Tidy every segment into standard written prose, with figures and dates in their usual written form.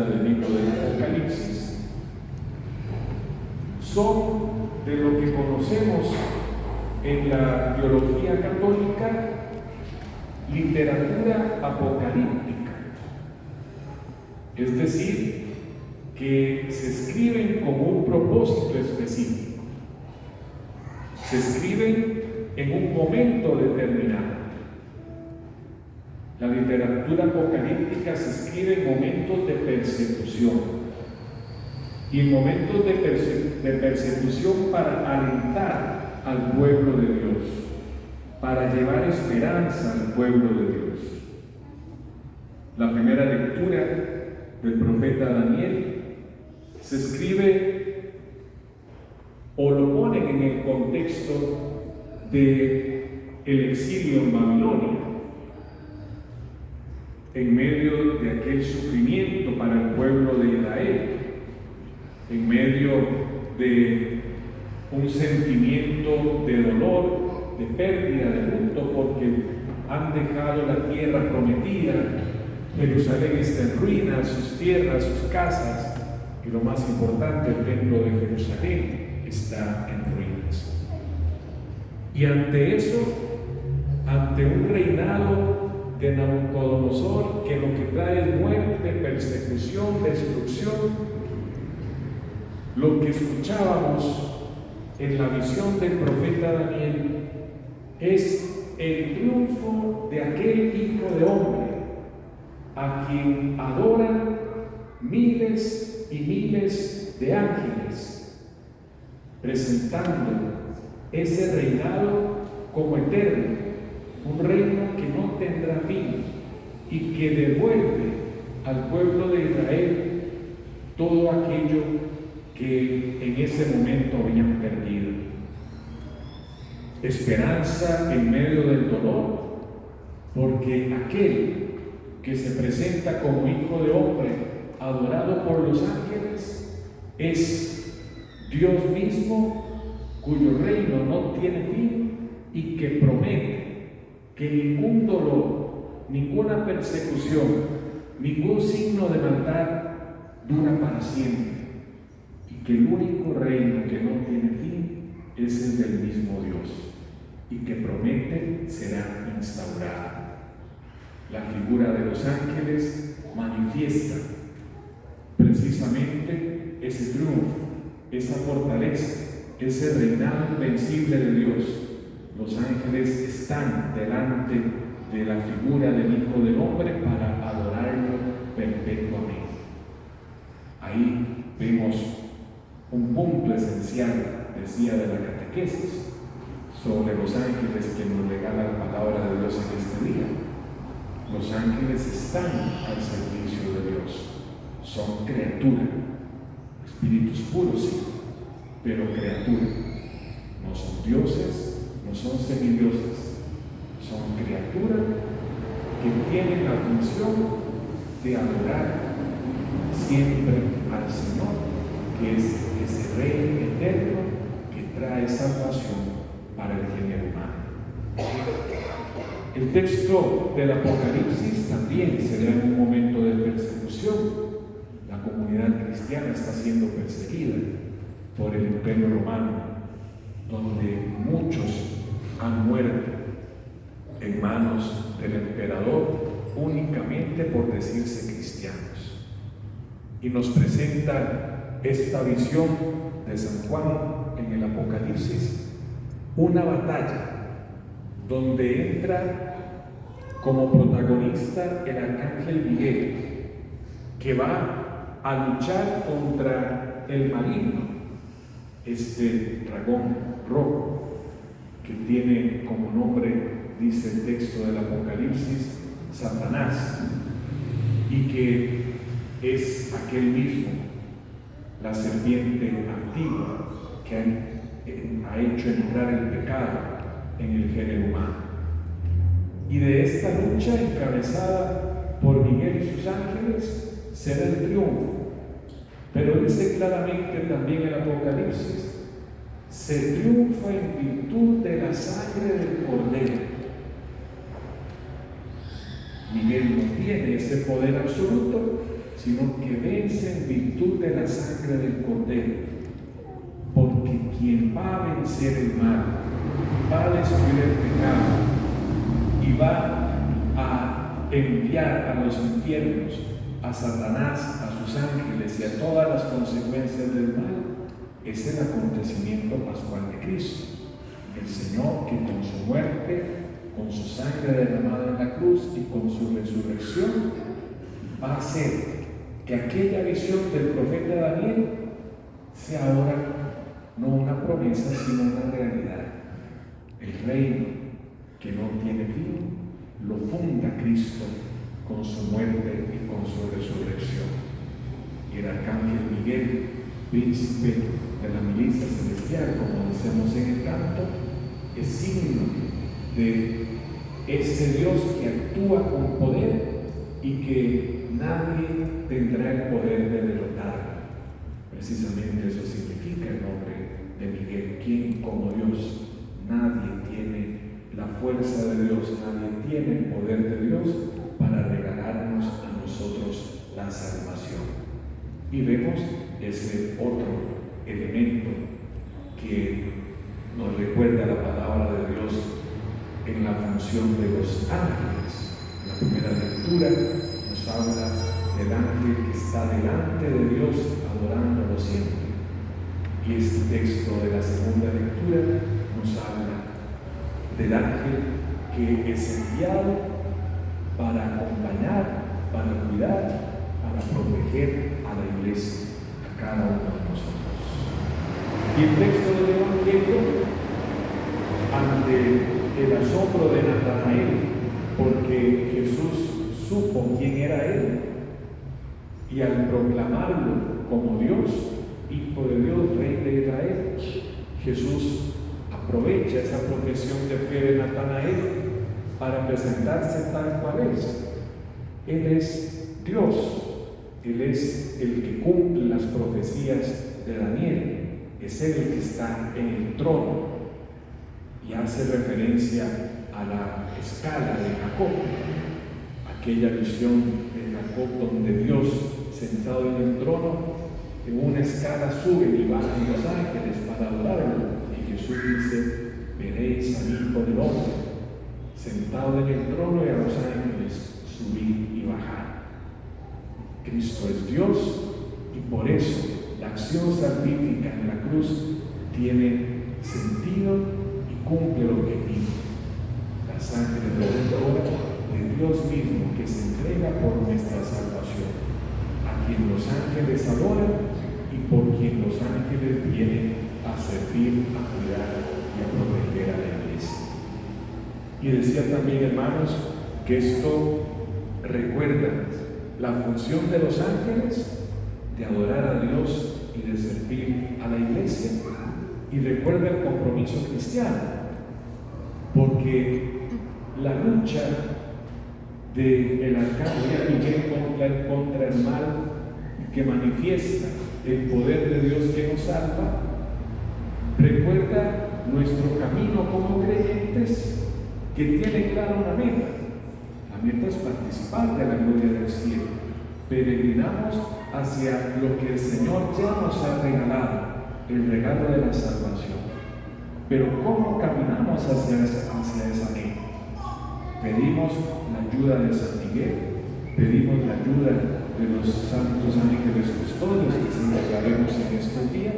del libro del Apocalipsis son de lo que conocemos en la teología católica literatura apocalíptica, es decir, que se escriben con un propósito específico, se escriben en un momento determinado. La literatura apocalíptica se escribe en momentos de persecución, y en momentos de persecución para alentar al pueblo de Dios, para llevar esperanza al pueblo de Dios. La primera lectura del profeta Daniel se escribe o lo ponen en el contexto del exilio en Babilonia, en medio de aquel sufrimiento para el pueblo de Israel, en medio de un sentimiento de dolor, de pérdida, de luto, porque han dejado la tierra prometida. Jerusalén está en ruinas, sus tierras, sus casas, y lo más importante, el templo de Jerusalén está en ruinas. Y ante eso, ante un reinado de Nabucodonosor que lo que trae es muerte, persecución, destrucción, lo que escuchábamos en la visión del profeta Daniel es el triunfo de aquel Hijo de Hombre a quien adoran miles y miles de ángeles, presentando ese reinado como eterno, un reino que no tendrá fin y que devuelve al pueblo de Israel todo aquello que en ese momento habían perdido. Esperanza en medio del dolor, porque aquel que se presenta como Hijo de Hombre, adorado por los ángeles, es Dios mismo, cuyo reino no tiene fin y que promete que ningún dolor, ninguna persecución, ningún signo de maldad dura para siempre, y que el único reino que no tiene fin es el del mismo Dios, y que promete será instaurado. La figura de los ángeles manifiesta precisamente ese triunfo, esa fortaleza, ese reinado invencible de Dios. Los ángeles están delante de la figura del Hijo del Hombre para adorarlo perpetuamente. Ahí vemos un punto esencial, decía, de la catequesis sobre los ángeles que nos regala la palabra de Dios en este día. Los ángeles están al servicio de Dios, son criaturas, espíritus puros, sí, pero criaturas. No son dioses, no son semidioses, son criaturas que tienen la función de adorar siempre al Señor, que es ese Rey eterno que trae salvación para el género humano. El texto del Apocalipsis también se da en un momento de persecución. La comunidad cristiana está siendo perseguida por el Imperio Romano, donde muchos han muerto en manos del emperador únicamente por decirse cristianos. Y nos presenta esta visión de San Juan en el Apocalipsis, una batalla donde entra como protagonista el arcángel Miguel, que va a luchar contra el maligno, este dragón rojo, que tiene como nombre, dice el texto del Apocalipsis, Satanás, y que es aquel mismo, la serpiente antigua, que ha hecho entrar el pecado en el género humano. Y de esta lucha encabezada por Miguel y sus ángeles será el triunfo. Pero dice claramente también el Apocalipsis, se triunfa en virtud de la sangre del Cordero. Miguel no tiene ese poder absoluto, sino que vence en virtud de la sangre del Cordero. Porque quien va a vencer el mal, va a destruir el pecado y va a enviar a los infiernos, a Satanás, a sus ángeles y a todas las consecuencias del mal, es el acontecimiento pascual de Cristo. El Señor que con su muerte, con su sangre derramada en la cruz y con su resurrección va a hacer que aquella visión del profeta Daniel sea ahora no una promesa sino una realidad. El reino que no tiene fin lo funda Cristo con su muerte y con su resurrección. Y el arcángel Miguel, príncipe de la milicia celestial, como decimos en el canto, es signo de ese Dios que actúa con poder y que nadie tendrá el poder de derrotar. Precisamente eso significa el nombre de Miguel, quien como Dios. Nadie tiene la fuerza de Dios, nadie tiene el poder de Dios para regalarnos a nosotros la salvación. Y vemos ese otro elemento que nos recuerda la palabra de Dios en la función de los ángeles. La primera lectura nos habla del ángel que está delante de Dios adorándolo siempre. Y este texto de la segunda lectura nos habla del ángel que es enviado para acompañar, para cuidar, para proteger a la iglesia, a cada uno de nosotros. Y el texto del Evangelio, ante el asombro de Natanael, porque Jesús supo quién era él, y al proclamarlo como Dios, Hijo de Dios, Rey de Israel, Jesús aprovecha esa profesión de fe de Natanael para presentarse tal cual es. Él es Dios, Él es el que cumple las profecías de Daniel, es Él el que está en el trono y hace referencia a la escala de Jacob, aquella visión de Jacob donde Dios sentado en el trono en una escala suben y bajan los ángeles para adorarlo. Y Jesús dice: veréis al Hijo del Hombre sentado en el trono y a los ángeles subir y bajar. Cristo es Dios y por eso la acción salvífica en la cruz tiene sentido y cumple el objetivo. La sangre redentora de Dios mismo que se entrega por nuestra salvación, a quien los ángeles adoran y por quien los ángeles vienen a servir, a cuidar y a proteger a la iglesia. Y decía también, hermanos, que esto recuerda la función de los ángeles de adorar a Dios y de servir a la iglesia, y recuerda el compromiso cristiano, porque la lucha del arcángel Miguel contra el mal que manifiesta el poder de Dios que nos salva, recuerda nuestro camino como creyentes que tiene clara una meta. La meta es participar de la gloria del cielo. Peregrinamos hacia lo que el Señor ya nos ha regalado, el regalo de la salvación. Pero ¿cómo caminamos hacia esa meta? Pedimos la ayuda de San Miguel, pedimos la ayuda de los santos ángeles custodios que celebraremos en estos días,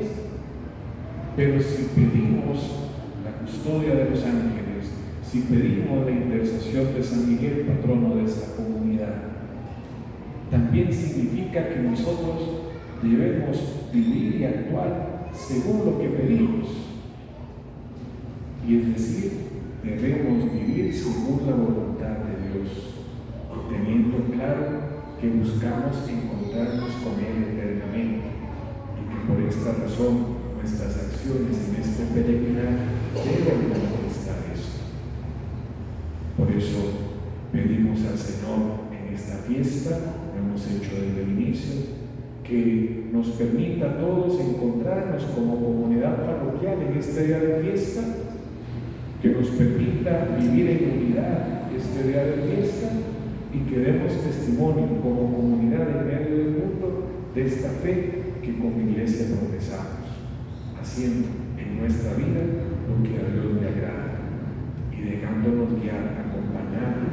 pero si pedimos la custodia de los ángeles, si pedimos la intercesión de San Miguel, patrono de esta comunidad, también significa que nosotros debemos vivir y actuar según lo que pedimos, y es decir, debemos vivir según la voluntad de Dios, teniendo claro que buscamos encontrarnos con Él eternamente y que por esta razón nuestras acciones en este peregrinaje deben manifestar esto. Por eso pedimos al Señor en esta fiesta, lo hemos hecho desde el inicio, que nos permita a todos encontrarnos como comunidad parroquial en este día de fiesta, que nos permita vivir en unidad este día de fiesta y que demos testimonio como comunidad en medio del mundo de esta fe que como iglesia profesamos, haciendo en nuestra vida lo que a Dios le agrada y dejándonos guiar, acompañar